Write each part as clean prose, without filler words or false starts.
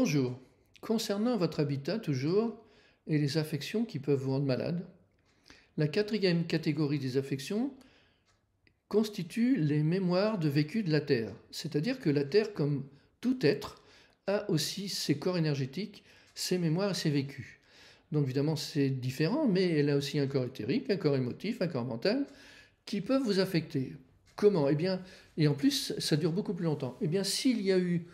Bonjour. Concernant votre habitat toujours et les affections qui peuvent vous rendre malade, la quatrième catégorie des affections constitue les mémoires de vécu de la Terre. C'est-à-dire que la Terre, comme tout être, a aussi ses corps énergétiques, ses mémoires et ses vécus. Donc évidemment c'est différent, mais elle a aussi un corps éthérique, un corps émotif, un corps mental, qui peuvent vous affecter. Comment? Eh bien, et en plus ça dure beaucoup plus longtemps. Eh bien, s'il y a eu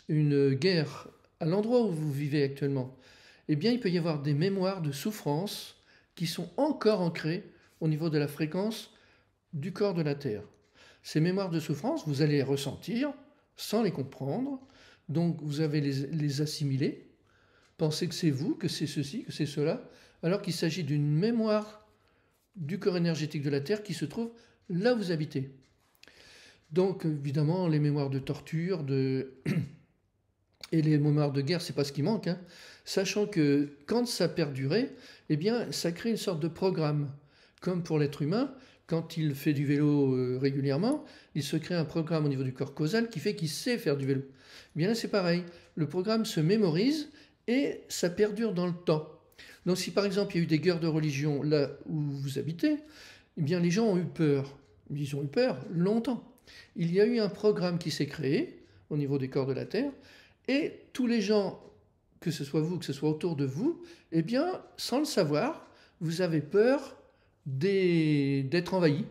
une guerre à l'endroit où vous vivez actuellement, eh bien, il peut y avoir des mémoires de souffrance qui sont encore ancrées au niveau de la fréquence du corps de la Terre. Ces mémoires de souffrance, vous allez les ressentir sans les comprendre, donc vous avez les assimiler, penser que c'est vous, que c'est ceci, que c'est cela, alors qu'il s'agit d'une mémoire du corps énergétique de la Terre qui se trouve là où vous habitez. Donc évidemment, les mémoires de torture, et les mémoires de guerre, c'est pas ce qui manque, hein. Sachant que quand ça perdurait, eh bien, ça crée une sorte de programme. Comme pour l'être humain, quand il fait du vélo régulièrement, il se crée un programme au niveau du corps causal qui fait qu'il sait faire du vélo. Eh bien là, c'est pareil. Le programme se mémorise et ça perdure dans le temps. Donc si par exemple il y a eu des guerres de religion là où vous habitez, eh bien les gens ont eu peur. Ils ont eu peur longtemps. Il y a eu un programme qui s'est créé au niveau des corps de la Terre. Et tous les gens, que ce soit vous, que ce soit autour de vous, eh bien, sans le savoir, vous avez peur d'être envahi.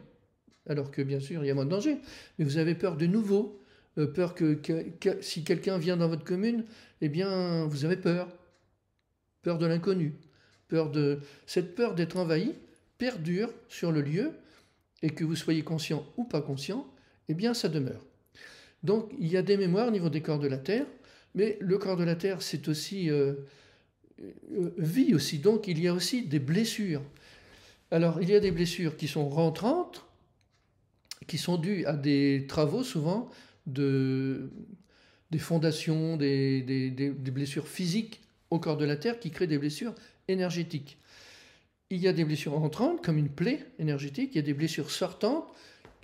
Alors que bien sûr, il y a moins de danger. Mais vous avez peur de nouveau. Peur que si quelqu'un vient dans votre commune, eh bien, vous avez peur. Peur de l'inconnu. Cette peur d'être envahi perdure sur le lieu, et que vous soyez conscient ou pas conscient, eh bien, ça demeure. Donc, il y a des mémoires au niveau des corps de la Terre. Mais le corps de la Terre, c'est aussi vie aussi. Donc il y a aussi des blessures. Alors il y a des blessures qui sont rentrantes, qui sont dues à des travaux souvent des fondations, des blessures physiques au corps de la Terre qui créent des blessures énergétiques. Il y a des blessures entrantes, comme une plaie énergétique. Il y a des blessures sortantes,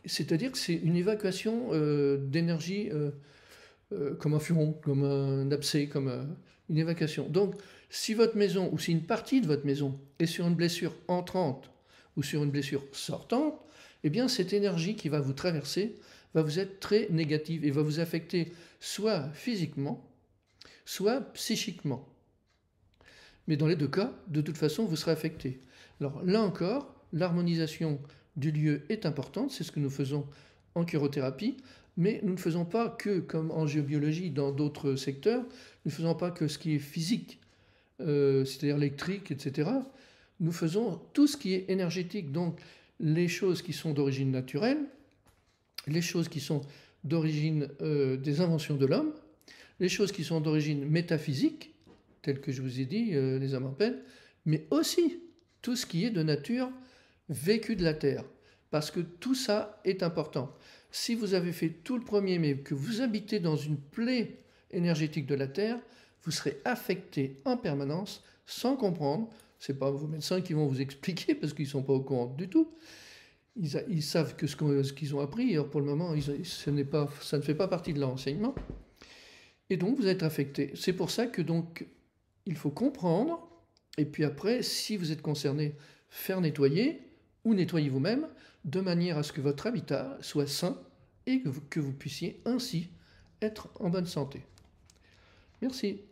c'est-à-dire que c'est une évacuation d'énergie comme un furon, comme un abcès, comme une évacuation. Donc, si votre maison, ou si une partie de votre maison est sur une blessure entrante ou sur une blessure sortante, eh bien, cette énergie qui va vous traverser va vous être très négative et va vous affecter soit physiquement, soit psychiquement. Mais dans les deux cas, de toute façon, vous serez affecté. Alors là encore, l'harmonisation du lieu est importante, c'est ce que nous faisons en chirothérapie, mais nous ne faisons pas que, comme en géobiologie, dans d'autres secteurs, nous ne faisons pas que ce qui est physique, c'est-à-dire électrique, etc. Nous faisons tout ce qui est énergétique, donc les choses qui sont d'origine naturelle, les choses qui sont d'origine des inventions de l'homme, les choses qui sont d'origine métaphysique, telles que je vous ai dit, les âmes en peine, mais aussi tout ce qui est de nature vécue de la Terre, parce que tout ça est important. Si vous avez fait tout le premier, mais que vous habitez dans une plaie énergétique de la Terre, vous serez affecté en permanence sans comprendre. Ce n'est pas vos médecins qui vont vous expliquer parce qu'ils ne sont pas au courant du tout. Ils savent que ce qu'ils ont appris. Alors pour le moment, ça ne fait pas partie de leur enseignement. Et donc vous êtes affecté. C'est pour ça que donc il faut comprendre. Et puis après, si vous êtes concerné, faire nettoyer ou nettoyer vous-même, de manière à ce que votre habitat soit sain et que vous puissiez ainsi être en bonne santé. Merci.